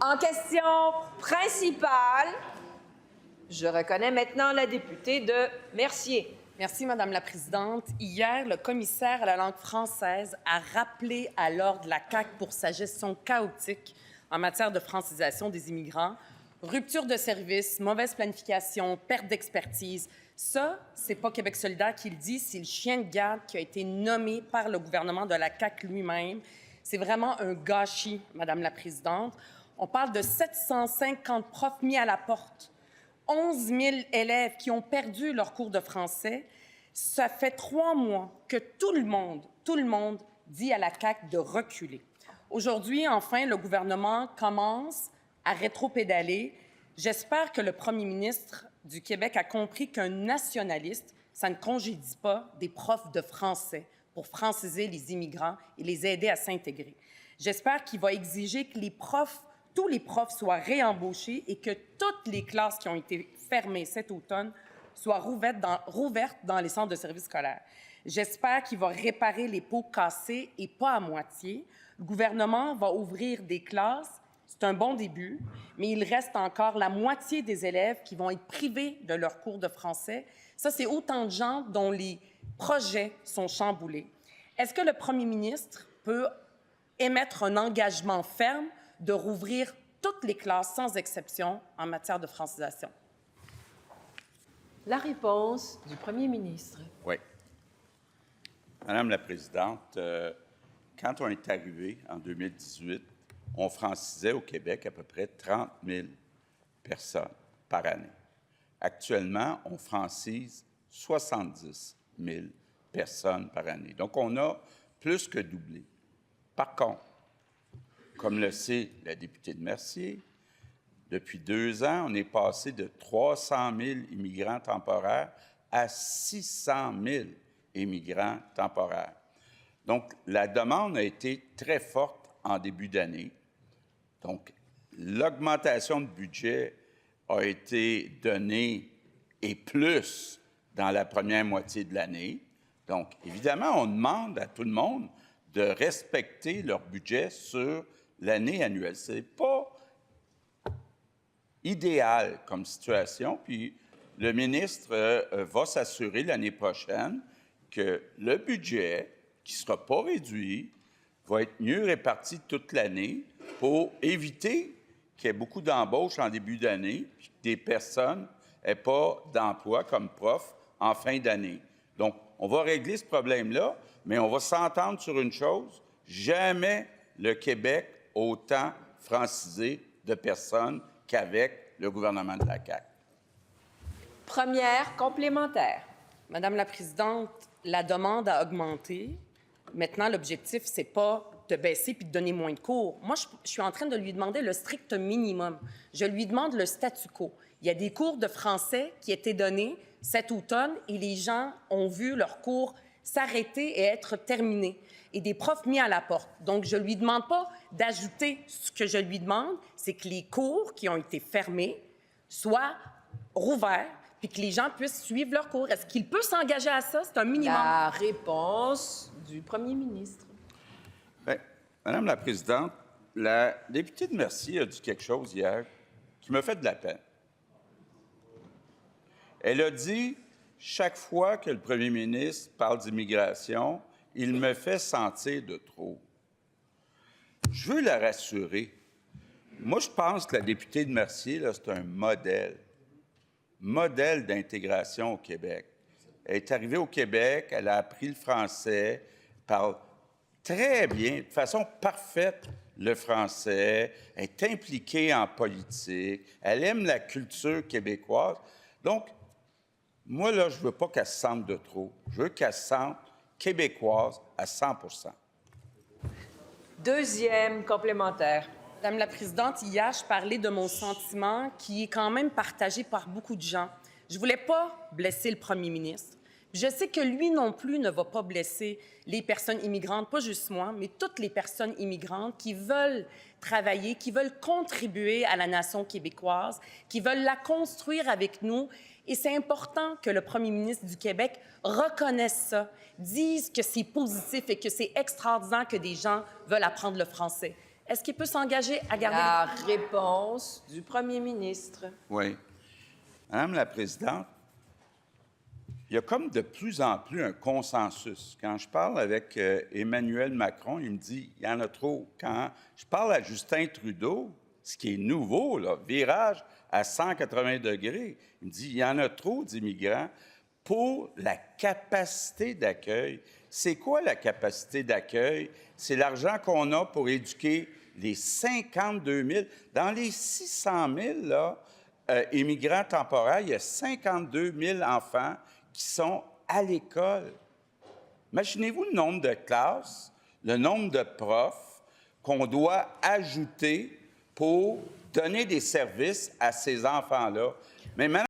En question principale, je reconnais maintenant la députée de Mercier. Merci, Madame la Présidente. Hier, le commissaire à la langue française a rappelé à l'ordre de la CAQ pour sa gestion chaotique en matière de francisation des immigrants. Rupture de services, mauvaise planification, perte d'expertise. Ça, c'est pas Québec solidaire qui le dit, c'est le chien de garde qui a été nommé par le gouvernement de la CAQ lui-même. C'est vraiment un gâchis, Madame la Présidente. On parle de 750 profs mis à la porte. 11 000 élèves qui ont perdu leur cours de français. Ça fait 3 mois que tout le monde dit à la CAQ de reculer. Aujourd'hui, enfin, le gouvernement commence à rétro-pédaler. J'espère que le premier ministre du Québec a compris qu'un nationaliste, ça ne congédie pas des profs de français pour franciser les immigrants et les aider à s'intégrer. J'espère qu'il va exiger que tous les profs soient réembauchés et que toutes les classes qui ont été fermées cet automne soient rouvertes dans les centres de services scolaires. J'espère qu'il va réparer les pots cassés et pas à moitié. Le gouvernement va ouvrir des classes. C'est un bon début, mais il reste encore la moitié des élèves qui vont être privés de leur cours de français. Ça, c'est autant de gens dont les projets sont chamboulés. Est-ce que le premier ministre peut émettre un engagement ferme de rouvrir toutes les classes sans exception en matière de francisation? La réponse du premier ministre. Oui. Madame la Présidente, quand on est arrivé en 2018, on francisait au Québec à peu près 30 000 personnes par année. Actuellement, on francise 70 000 personnes par année. Donc, on a plus que doublé. Par contre, comme le sait la députée de Mercier, depuis 2 ans, on est passé de 300 000 immigrants temporaires à 600 000 immigrants temporaires. Donc, la demande a été très forte en début d'année. Donc, l'augmentation de budget a été donnée et plus dans la première moitié de l'année. Donc, évidemment, on demande à tout le monde de respecter leur budget sur l'année annuelle. Ce n'est pas idéal comme situation, puis le ministre va s'assurer l'année prochaine que le budget, qui ne sera pas réduit, va être mieux réparti toute l'année pour éviter qu'il y ait beaucoup d'embauches en début d'année, puis que des personnes n'aient pas d'emploi comme prof en fin d'année. Donc, on va régler ce problème-là, mais on va s'entendre sur une chose, jamais le Québec a autant francisé de personnes qu'avec le gouvernement de la CAQ. Première complémentaire. Madame la Présidente, la demande a augmenté. Maintenant, l'objectif, c'est pas de baisser puis de donner moins de cours. Moi, je suis en train de lui demander le strict minimum. Je lui demande le statu quo. Il y a des cours de français qui étaient donnés cet automne et les gens ont vu leurs cours s'arrêter et être terminés et des profs mis à la porte. Donc, je ne lui demande pas d'ajouter. Ce que je lui demande, c'est que les cours qui ont été fermés soient rouverts puis que les gens puissent suivre leurs cours. Est-ce qu'il peut s'engager à ça? C'est un minimum. La réponse du premier ministre. Bien, Madame la Présidente, la députée de Mercier a dit quelque chose hier qui me fait de la peine. Elle a dit, chaque fois que le premier ministre parle d'immigration, il me fait sentir de trop. Je veux la rassurer. Moi, je pense que la députée de Mercier, c'est un modèle d'intégration au Québec. Elle est arrivée au Québec, elle a appris le français, parle très bien, de façon parfaite, le français, elle est impliquée en politique, elle aime la culture québécoise. Donc, moi, là, je ne veux pas qu'elle se sente de trop. Je veux qu'elle se sente québécoise à 100 %. Deuxième complémentaire. Madame la Présidente, hier, je parlais de mon sentiment qui est quand même partagé par beaucoup de gens. Je ne voulais pas blesser le premier ministre. Je sais que lui non plus ne va pas blesser les personnes immigrantes, pas juste moi, mais toutes les personnes immigrantes qui veulent travailler, qui veulent contribuer à la nation québécoise, qui veulent la construire avec nous. Et c'est important que le premier ministre du Québec reconnaisse ça, dise que c'est positif et que c'est extraordinaire que des gens veulent apprendre le français. Est-ce qu'il peut s'engager à garder... La réponse du premier ministre. Oui. Madame la présidente, il y a comme de plus en plus un consensus. Quand je parle avec Emmanuel Macron, il me dit « il y en a trop ». Quand je parle à Justin Trudeau, ce qui est nouveau, là, virage à 180 degrés, il me dit « il y en a trop d'immigrants pour la capacité d'accueil ». C'est quoi la capacité d'accueil? C'est l'argent qu'on a pour éduquer les 52 000. Dans les 600 000 là, immigrants temporaires, il y a 52 000 enfants qui sont à l'école. Imaginez-vous le nombre de classes, le nombre de profs qu'on doit ajouter pour donner des services à ces enfants-là. Mais maintenant,